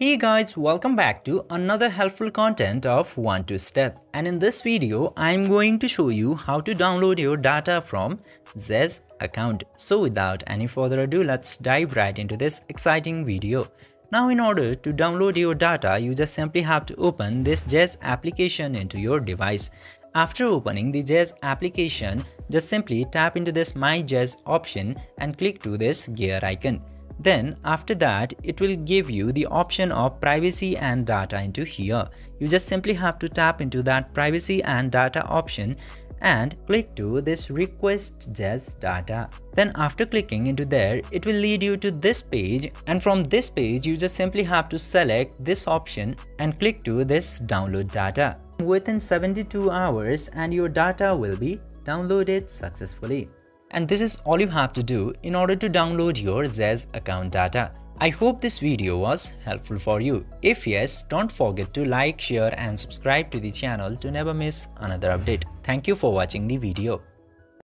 Hey guys, welcome back to another helpful content of 1-2 Step, and in this video I'm going to show you how to download your data from Zedge account. So without any further ado, let's dive right into this exciting video. Now in order to download your data, you just simply have to open this Zedge application into your device. After opening the Zedge application, just simply tap into this My Zedge option and click to this gear icon. Then after that, it will give you the option of privacy and data into here. You just simply have to tap into that privacy and data option and click to this request Zedge data. Then after clicking into there, it will lead you to this page, and from this page you just simply have to select this option and click to this download data. Within 72 hours and your data will be downloaded successfully. And this is all you have to do in order to download your Zedge account data. I hope this video was helpful for you. If yes, don't forget to like, share and subscribe to the channel to never miss another update. Thank you for watching the video.